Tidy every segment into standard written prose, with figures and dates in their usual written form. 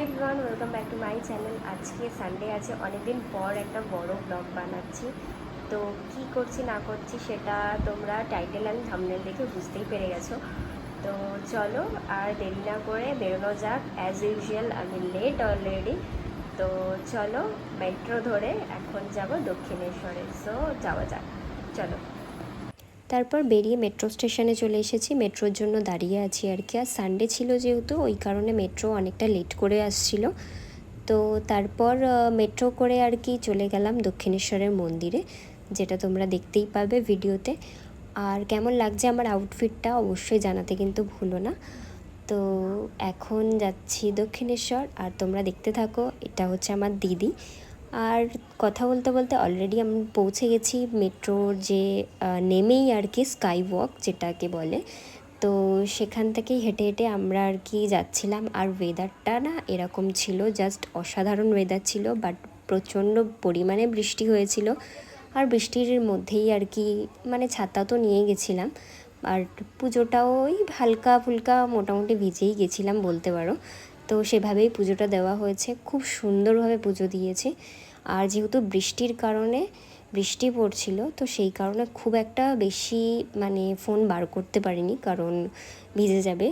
Everyone, welcome back to my channel. আজকে Sunday আছে, অনেকদিন পর একটা বড় ব্লগ বানাচ্ছি। তো কি করছি না করছি সেটা তোমরা টাইটেল অ্যান্ড থাম্বনেল দেখে বুঝতেই পেরে গেছো। তো চলো আর দেরি না করে বেরোনো যাক। অ্যাজ ইউজুয়াল আমি লেট অলরেডি। তো চলো মেট্রো ধরে এখন যাব দক্ষিণেশ্বরে। সো যাওয়া যাক, চলো। তারপর বেরিয়ে মেট্রো স্টেশনে চলে এসেছি, মেট্রোর জন্য দাঁড়িয়ে আছি আর কি। আর সানডে ছিল যেহেতু, ওই কারণে মেট্রো অনেকটা লেট করে আসছিল। তো তারপর মেট্রো করে আর কি চলে গেলাম দক্ষিণেশ্বরের মন্দিরে, যেটা তোমরা দেখতেই পাবে ভিডিওতে। আর কেমন লাগছে আমার আউটফিটটা অবশ্যই জানাতে কিন্তু ভুলো না। তো এখন যাচ্ছি দক্ষিণেশ্বর, আর তোমরা দেখতে থাকো। এটা হচ্ছে আমার দিদি। আর কথা বলতে বলতে অলরেডি আমি পৌঁছে গেছি মেট্রোর যে নেমেই আর কি স্কাই ওয়াক যেটাকে বলে। তো সেখান থেকেই হেঁটে হেঁটে আমরা আর কি যাচ্ছিলাম। আর ওয়েদারটা না এরকম ছিল, জাস্ট অসাধারণ ওয়েদার ছিল। বাট প্রচণ্ড পরিমাণে বৃষ্টি হয়েছিল। আর বৃষ্টির মধ্যেই আর কি মানে ছাতা তো নিয়ে গেছিলাম। আর পুজোটাও ওই হালকা ফুলকা মোটামুটি ভিজেই গেছিলাম বলতে পারো। তো সেভাবেই পুজোটা দেওয়া হয়েছে, খুব সুন্দরভাবে পুজো দিয়েছে। আর যেহেতু বৃষ্টির কারণে বৃষ্টি পড়ছিল, তো সেই কারণে খুব একটা বেশি মানে ফোন বার করতে পারিনি, কারণ ভিজে যাবে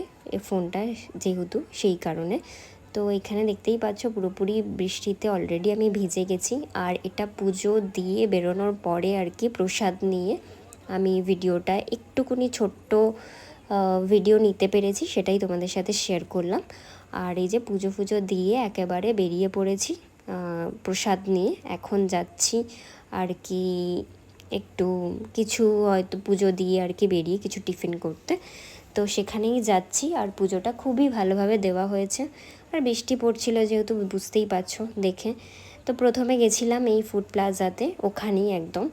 ফোনটা যেহেতু, সেই কারণে। তো এখানে দেখতেই পাচ্ছ পুরোপুরি বৃষ্টিতে অলরেডি আমি ভিজে গেছি। আর এটা পুজো দিয়ে বেরোনোর পরে আর কি প্রসাদ নিয়ে আমি ভিডিওটা একটুকুনি ছোট্ট ভিডিও নিতে পেরেছি, সেটাই তোমাদের সাথে শেয়ার করলাম। আর এই যে পুজো ফুজো দিয়ে একেবারে বেরিয়ে পড়েছি প্রসাদ নিয়ে। এখন যাচ্ছি আর কি একটু কিছু হয়তো পুজো দিয়ে আর কি বেরিয়ে কিছু টিফিন করতে। তো সেখানেই যাচ্ছি। আর পুজোটা খুবই ভালোভাবে দেওয়া হয়েছে। আর বৃষ্টি পড়ছিল যেহেতু, বুঝতেই পারছো দেখে। তো প্রথমে গেছিলাম এই ফুড প্লাজাতে, ওখানেই একদম।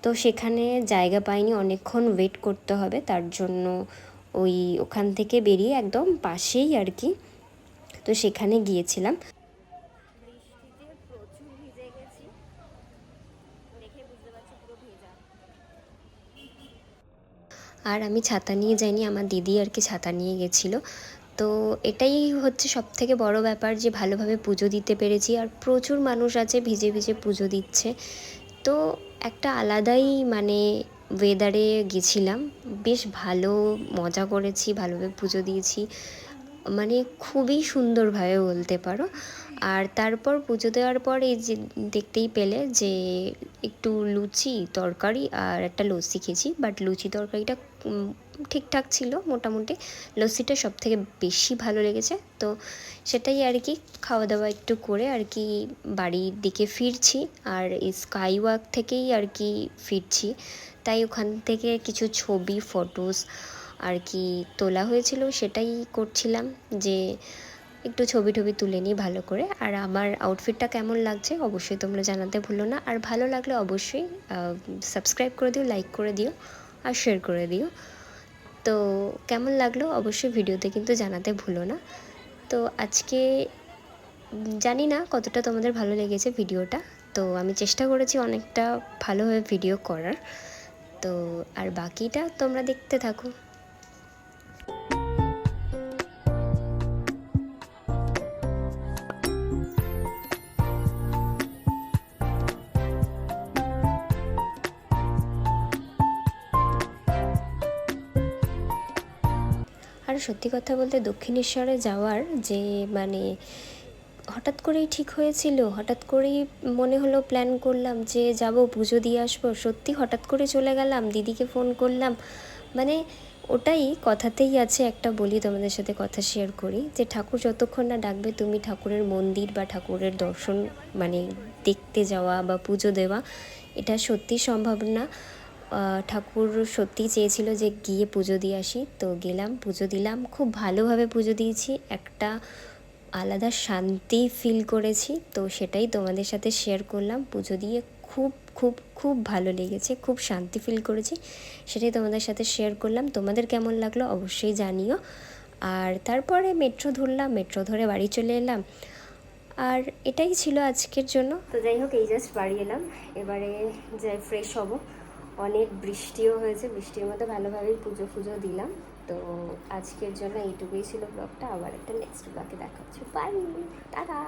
তো সেখানে জায়গা পাইনি, অনেকক্ষণ ওয়েট করতে হবে, তার জন্য ওখান থেকে বেরিয়ে একদম পাশেই আর কি, তো সেখানে গিয়েছিলাম। বৃষ্টিতে প্রচুর ভিজে গেছি, দেখে বুঝতে পারছি পুরো ভেজা। আর আমি ছাতা নিয়ে যাইনি, আমার দিদি আর কি ছাতা নিয়ে গেছিলো। তো এটাই হচ্ছে সবথেকে বড় ব্যাপার, যে ভালোভাবে পুজো দিতে পেরেছি। আর প্রচুর মানুষ আছে ভিজে ভিজে পুজো দিচ্ছে। তো একটা আলাদাই মানে ওয়েদারে গেছিলাম, বেশ ভালো মজা করেছি, ভালোভাবে পুজো দিয়েছি, মানে খুবই সুন্দরভাবে বলতে পারো। আর তারপর পুজো দেওয়ার পর এই যে দেখতেই পেলে যে একটু লুচি তরকারি আর একটা লস্যি খেয়েছি। বাট লুচি তরকারিটা ঠিকঠাক ছিল মোটামুটি, লস্যিটা সব থেকে বেশি ভালো লেগেছে। তো সেটাই আর কি খাওয়া দাওয়া একটু করে আর কি বাড়ির দিকে ফিরছি। আর এই স্কাই ওয়াক থেকেই আর কি ফিরছি, তাই ওখান থেকে কিছু ছবি ফটোস আর কি তোলা হয়েছিল, সেটাই করছিলাম, যে একটু ছবি টবি তুলে নিই ভালো করে। আর আমার আউটফিটটা কেমন লাগছে অবশ্যই তোমরা জানাতে ভুলো না। আর ভালো লাগলে অবশ্যই সাবস্ক্রাইব করে দিও, লাইক করে দিও, আর শেয়ার করে দিও। তো কেমন লাগলো অবশ্যই ভিডিওতে কিন্তু জানাতে ভুলো না। তো আজকে জানি না কতটা তোমাদের ভালো লেগেছে ভিডিওটা। তো আমি চেষ্টা করেছি অনেকটা ভালোভাবে ভিডিও করার। তো আর বাকিটা তোমরা দেখতে থাকো। আর সত্যি কথা বলতে দক্ষিণেশ্বরে যাওয়ার যে মানে হঠাৎ করেই ঠিক হয়েছিল, হঠাৎ করেই মনে হলো, প্ল্যান করলাম যে যাব পুজো দিয়ে আসবো, সত্যি হঠাৎ করে চলে গেলাম, দিদিকে ফোন করলাম। মানে ওটাই কথাতেই আছে একটা, বলি তোমাদের সাথে কথা শেয়ার করি, যে ঠাকুর যতক্ষণ না ডাকবে তুমি ঠাকুরের মন্দির বা ঠাকুরের দর্শন মানে দেখতে যাওয়া বা পুজো দেওয়া, এটা সত্যি সম্ভব না। ঠাকুর সত্যিই চেয়েছিল যে গিয়ে পুজো দিয়ে আসি। তো গেলাম, পুজো দিলাম, খুব ভালোভাবে পুজো দিয়েছি, একটা আলাদা শান্তি ফিল করেছি। তো সেটাই তোমাদের সাথে শেয়ার করলাম। পুজো দিয়ে খুব খুব খুব ভালো লেগেছে, খুব শান্তি ফিল করেছি, সেটাই তোমাদের সাথে শেয়ার করলাম। তোমাদের কেমন লাগলো অবশ্যই জানিও। আর তারপরে মেট্রো ধরলাম, মেট্রো ধরে বাড়ি চলে এলাম। আর এটাই ছিল আজকের জন্য। তো যাই হোক, এই জাস্ট বাড়ি এলাম, এবারে যাই ফ্রেশ হব। অনেক বৃষ্টিও হয়েছে, বৃষ্টির মধ্যে ভালোভাবেই পুজো ফুজো দিলাম। তো আজকের জন্য এইটুকুই ছিল ব্লগটা, আবার একটা নেক্সট ব্লগে দেখা হচ্ছে। Bye, tata.